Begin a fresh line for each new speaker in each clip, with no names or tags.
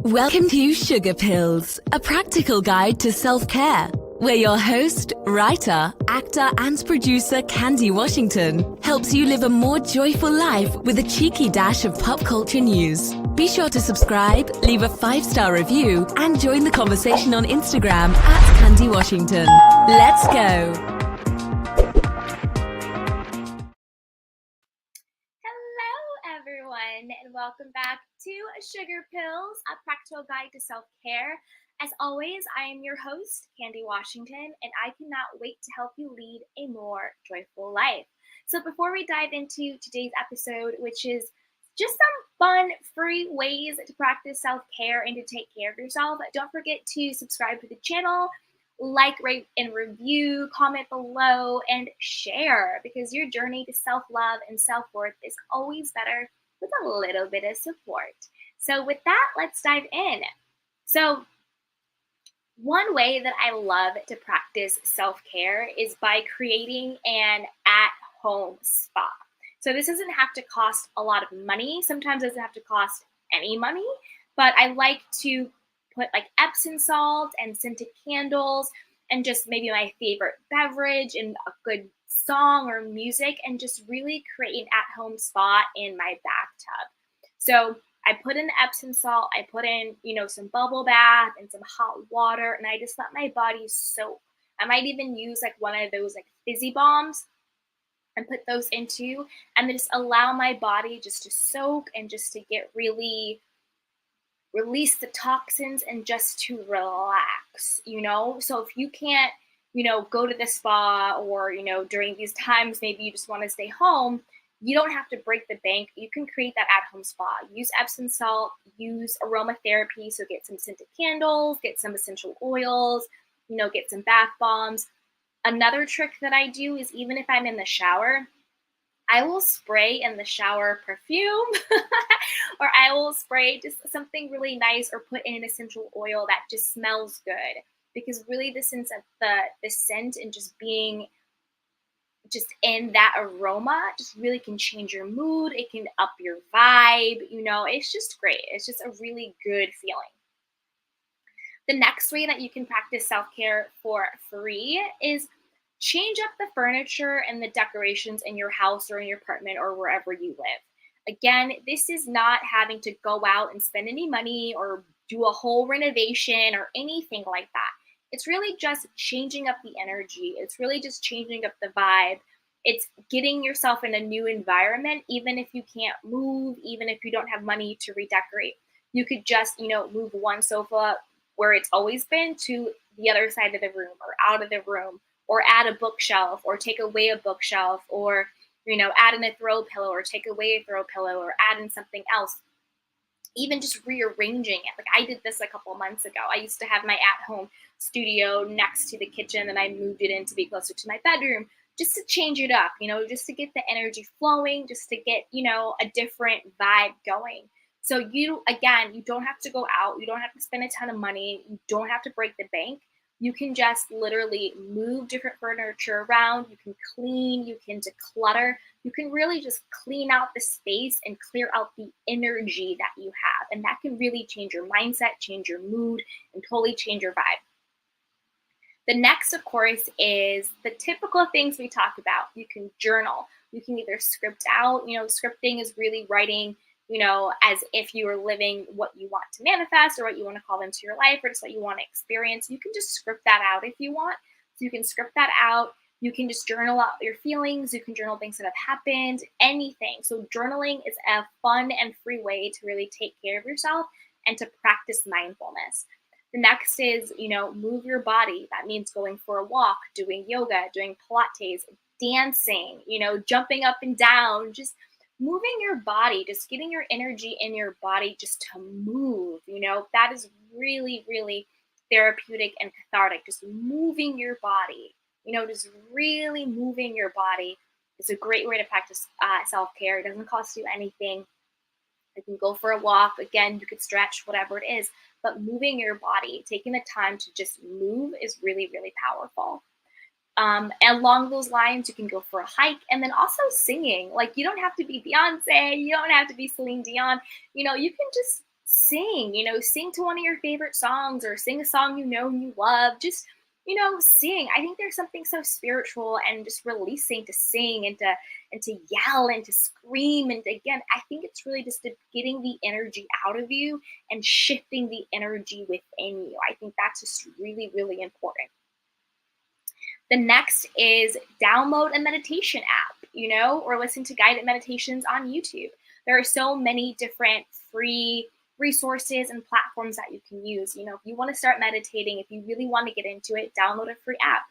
Welcome to Sugar Pills, a practical guide to self-care, where your host, writer, actor, and producer Candy Washington helps you live a more joyful life with a cheeky dash of pop culture news. Be sure to subscribe, leave a 5-star review, and join the conversation on Instagram at Candy Washington. Let's go!
And welcome back to Sugar Pills, a practical guide to self-care. As always, I am your host, Candy Washington, and I cannot wait to help you lead a more joyful life. So before we dive into today's episode, which is just some fun, free ways to practice self-care and to take care of yourself, don't forget to subscribe to the channel, like, rate, and review, comment below, and share, because your journey to self-love and self-worth is always better with a little bit of support. So with that, let's dive in. So one way that I love to practice self-care is by creating an at-home spa. So this doesn't have to cost a lot of money. Sometimes it doesn't have to cost any money, but I like to put like Epsom salt and scented candles and just maybe my favorite beverage and a good song or music and just really create an at-home spa in my bathtub. So I put in the Epsom salt, I put in, some bubble bath and some hot water, and I just let my body soak. I might even use like one of those like fizzy bombs and put those into, and then just allow my body just to soak and just to get really release the toxins and just to relax, So if you can't, go to the spa or, during these times, maybe you just want to stay home, you don't have to break the bank. You can create that at-home spa. Use Epsom salt, use aromatherapy. So get some scented candles, get some essential oils, get some bath bombs. Another trick that I do is even if I'm in the shower, I will spray in the shower perfume or I will spray just something really nice or put in an essential oil that just smells good, because really the sense of the scent and just being just in that aroma just really can change your mood. It can up your vibe, it's just great. It's just a really good feeling. The next way that you can practice self-care for free is change up the furniture and the decorations in your house or in your apartment or wherever you live. Again, this is not having to go out and spend any money or do a whole renovation or anything like that. It's really just changing up the energy. It's really just changing up the vibe. It's getting yourself in a new environment, even if you can't move, even if you don't have money to redecorate. You could just, move one sofa where it's always been to the other side of the room or out of the room, or add a bookshelf or take away a bookshelf, or, add in a throw pillow or take away a throw pillow or add in something else. Even just rearranging it. Like I did this a couple of months ago. I used to have my at-home studio next to the kitchen and I moved it in to be closer to my bedroom just to change it up, just to get the energy flowing, just to get, a different vibe going. So you don't have to go out. You don't have to spend a ton of money. You don't have to break the bank. You can just literally move different furniture around. You can clean, you can declutter. You can really just clean out the space and clear out the energy that you have. And that can really change your mindset, change your mood, and totally change your vibe. The next, of course, is the typical things we talk about. You can journal. You can either script out. Scripting is really writing, as if you were living what you want to manifest or what you want to call into your life or just what you want to experience. You can just script that out if you want. So you can script that out. You can just journal out your feelings. You can journal things that have happened, anything. So journaling is a fun and free way to really take care of yourself and to practice mindfulness. The next is, move your body. That means going for a walk, doing yoga, doing Pilates, dancing, jumping up and down, just moving your body, just getting your energy in your body just to move, that is really, really therapeutic and cathartic. Just moving your body, just really moving your body is a great way to practice self-care. It doesn't cost you anything. You can go for a walk. Again, you could stretch, whatever it is, but moving your body, taking the time to just move is really, really powerful. And along those lines, you can go for a hike, and then also singing. Like, you don't have to be Beyonce, you don't have to be Celine Dion. You can just sing, sing to one of your favorite songs or sing a song and you love. Just, sing. I think there's something so spiritual and just releasing to sing and to yell and to scream. And again, I think it's really just getting the energy out of you and shifting the energy within you. I think that's just really, really important. The next is download a meditation app, or listen to guided meditations on YouTube. There are so many different free resources and platforms that you can use. If you want to start meditating, if you really want to get into it, download a free app.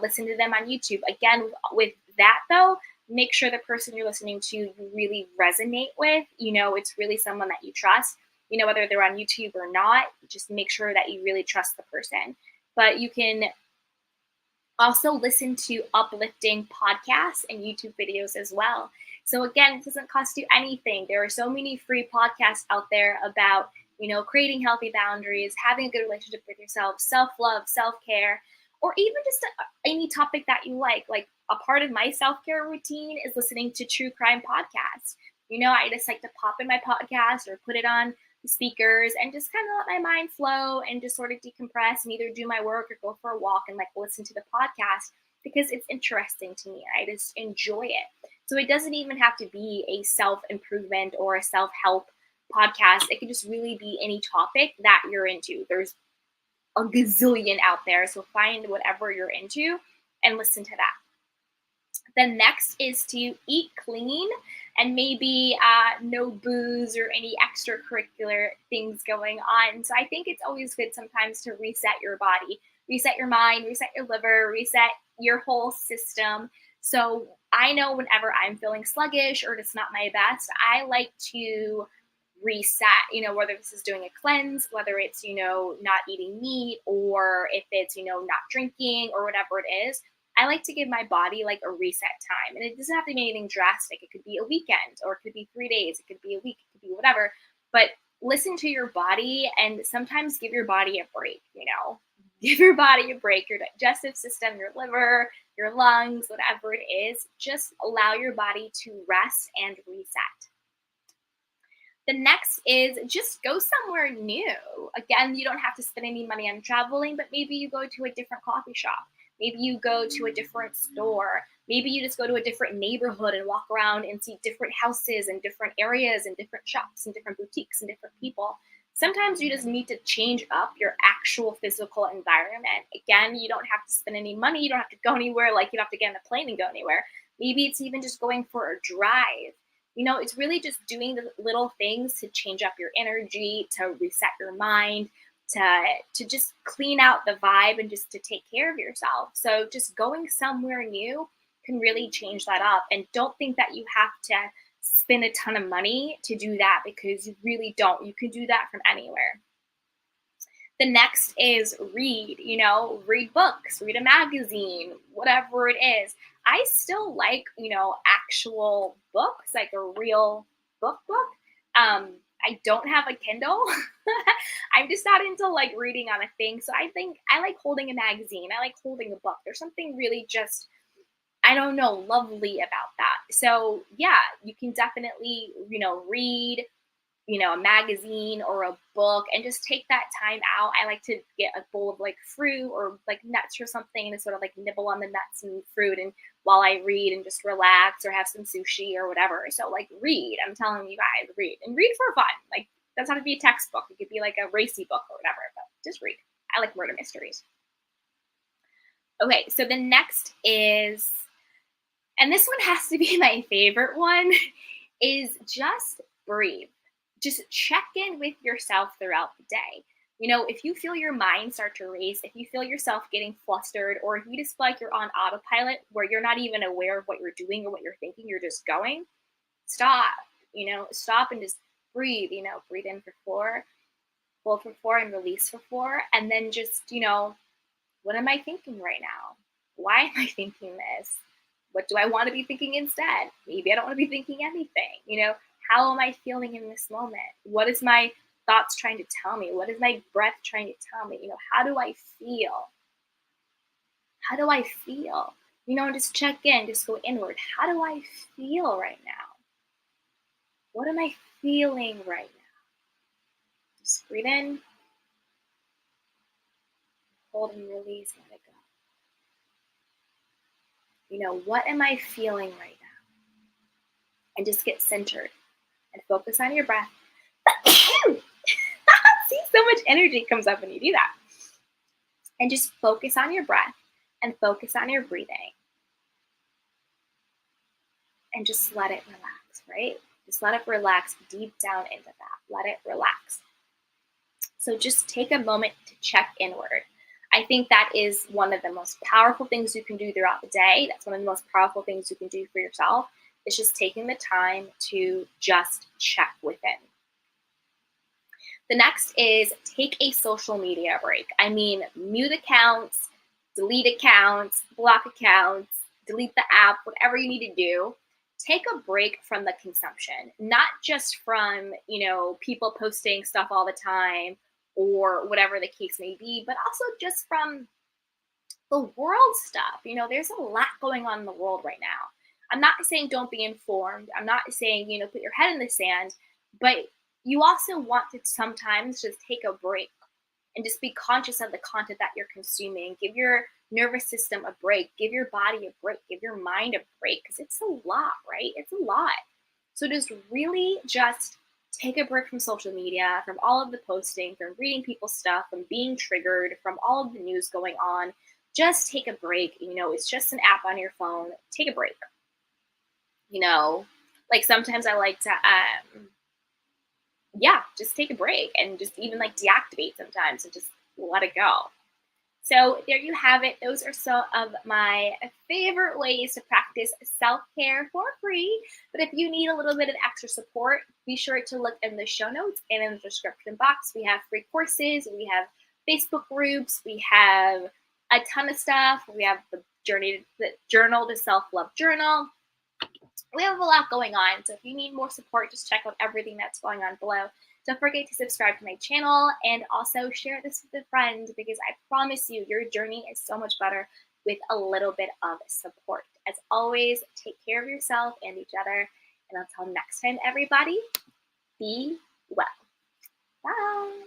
Listen to them on YouTube. Again, with that though, make sure the person you're listening to you really resonate with. It's really someone that you trust. Whether they're on YouTube or not, just make sure that you really trust the person. But you can also listen to uplifting podcasts and YouTube videos as well. So again, it doesn't cost you anything. There are so many free podcasts out there about, creating healthy boundaries, having a good relationship with yourself, self-love, self-care, or even just any topic that you like. Like a part of my self-care routine is listening to true crime podcasts. I just like to pop in my podcast or put it on the speakers and just kind of let my mind flow and just sort of decompress and either do my work or go for a walk and listen to the podcast because it's interesting to me. I just enjoy it. So it doesn't even have to be a self-improvement or a self-help podcast. It can just really be any topic that you're into. There's a gazillion out there. So find whatever you're into and listen to that. The next is to eat clean and maybe no booze or any extracurricular things going on. So I think it's always good sometimes to reset your body, reset your mind, reset your liver, reset your whole system. So I know whenever I'm feeling sluggish or just not my best, I like to reset, whether this is doing a cleanse, whether it's, not eating meat, or if it's, not drinking or whatever it is. I like to give my body a reset time. And it doesn't have to be anything drastic. It could be a weekend, or it could be 3 days. It could be a week. It could be whatever. But listen to your body and sometimes give your body a break, Give your body a break, your digestive system, your liver, your lungs, whatever it is. Just allow your body to rest and reset. The next is just go somewhere new. Again, you don't have to spend any money on traveling, but maybe you go to a different coffee shop. Maybe you go to a different store. Maybe you just go to a different neighborhood and walk around and see different houses and different areas and different shops and different boutiques and different people. Sometimes you just need to change up your actual physical environment. Again, you don't have to spend any money. You don't have to go anywhere. You don't have to get on a plane and go anywhere. Maybe it's even just going for a drive. It's really just doing the little things to change up your energy, to reset your mind, to just clean out the vibe and just to take care of yourself. So just going somewhere new can really change that up. And don't think that you have to spend a ton of money to do that, because you really don't. You can do that from anywhere. The next is read, read books, read a magazine, whatever it is. I still like, actual books, like a real book. I don't have a Kindle. I'm just not into reading on a thing. So I think I like holding a magazine. I like holding a book. There's something really just, I don't know, lovely about that. So yeah, you can definitely, read, a magazine or a book and just take that time out. I like to get a bowl of fruit or nuts or something and sort of nibble on the nuts and fruit and while I read and just relax or have some sushi or whatever. So read, I'm telling you guys, read and read for fun. Doesn't have to be a textbook. It could be a racy book or whatever, but just read. I like murder mysteries. Okay, so the next is, and this one has to be my favorite one, is just breathe. Just check in with yourself throughout the day. If you feel your mind start to race, if you feel yourself getting flustered, or if you just feel like you're on autopilot where you're not even aware of what you're doing or what you're thinking, you're just going, stop, stop and just breathe, breathe in for 4, hold for 4 and release for 4. And then just, what am I thinking right now? Why am I thinking this? What do I want to be thinking instead? Maybe I don't want to be thinking anything, How am I feeling in this moment? What is my thoughts trying to tell me? What is my breath trying to tell me? How do I feel? How do I feel? Just check in, just go inward. How do I feel right now? What am I feeling right now? Just breathe in, hold and release, let it go. What am I feeling right now? And just get centered and focus on your breath. See, so much energy comes up when you do that. And just focus on your breath and focus on your breathing. And just let it relax, right? Just let it relax deep down into that. Let it relax. So just take a moment to check inward. I think that is one of the most powerful things you can do throughout the day. That's one of the most powerful things you can do for yourself. It's just taking the time to just check within. The next is take a social media break. I mean, mute accounts, delete accounts, block accounts, delete the app, whatever you need to do. Take a break from the consumption, not just from, people posting stuff all the time or whatever the case may be, but also just from the world stuff. There's a lot going on in the world right now. I'm not saying don't be informed. I'm not saying, put your head in the sand, but you also want to sometimes just take a break and just be conscious of the content that you're consuming. Give your nervous system a break. Give your body a break. Give your mind a break, because it's a lot, right? It's a lot. So just really just take a break from social media, from all of the posting, from reading people's stuff, from being triggered, from all of the news going on. Just take a break. It's just an app on your phone. Take a break. Like sometimes I like to, just take a break and just even like deactivate sometimes and just let it go. So there you have it. Those are some of my favorite ways to practice self-care for free. But if you need a little bit of extra support, be sure to look in the show notes and in the description box. We have free courses. We have Facebook groups. We have a ton of stuff. We have the Journal to Self-Love Journal. We have a lot going on. So if you need more support, just check out everything that's going on below. Don't forget to subscribe to my channel and also share this with a friend, because I promise you, your journey is so much better with a little bit of support. As always, take care of yourself and each other. And until next time, everybody, be well. Bye.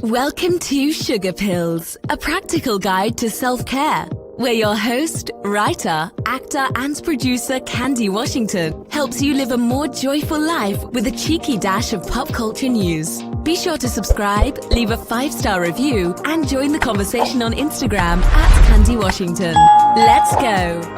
Welcome to Sugar Pills, a practical guide to self-care, where your host, writer, actor, and producer Candy Washington helps you live a more joyful life with a cheeky dash of pop culture news. Be sure to subscribe, leave a 5-star review, and join the conversation on Instagram @Candy Washington. Let's go!